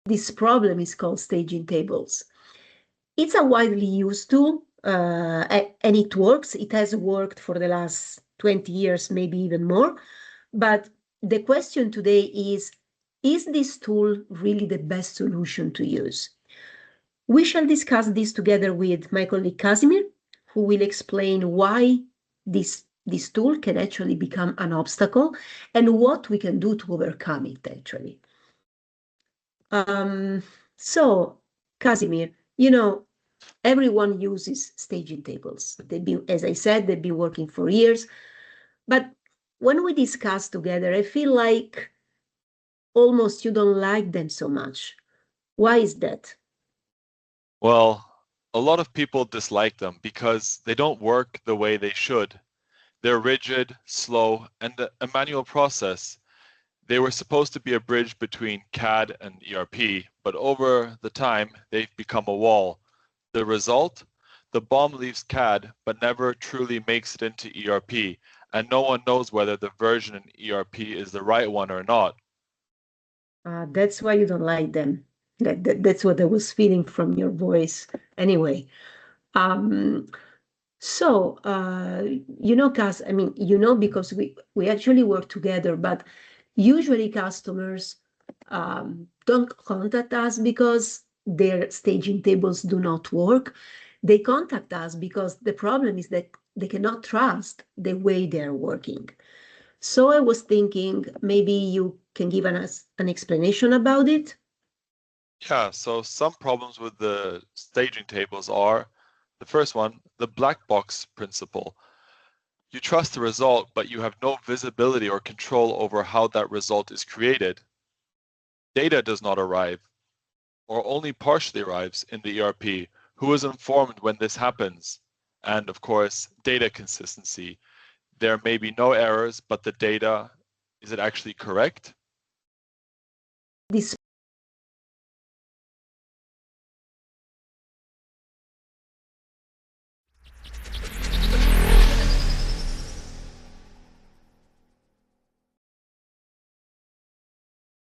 This problem is called staging tables. It's a widely used tool, and it works. It has worked for the last 20 years, maybe even more. But the question today is this tool really the best solution to use? We shall discuss this together with my colleague Casimir, who will explain why this tool can actually become an obstacle and what we can do to overcome it, actually. So, Casimir, everyone uses staging tables. They've been, as I said, they've been working for years. But when we discuss together, I feel like almost you don't like them so much. Why is that? Well, a lot of people dislike them because they don't work the way they should. They're rigid, slow, and a manual process. They were supposed to be a bridge between CAD and ERP, but over the time, they've become a wall. The result? The BOM leaves CAD, but never truly makes it into ERP, and no one knows whether the version in ERP is the right one or not. That's why you don't like them. That's what I was feeling from your voice. Anyway, so, Cas, I mean, because we actually work together, but usually customers don't contact us because their staging tables do not work. They contact us because the problem is that they cannot trust the way they're working. So I was thinking maybe you can give us an explanation about it. Yeah, so some problems with the staging tables are, the first one, the black box principle. You trust the result, but you have no visibility or control over how that result is created. Data does not arrive, or only partially arrives in the ERP. Who is informed when this happens? And of course, data consistency. There may be no errors, but the data, is it actually correct? This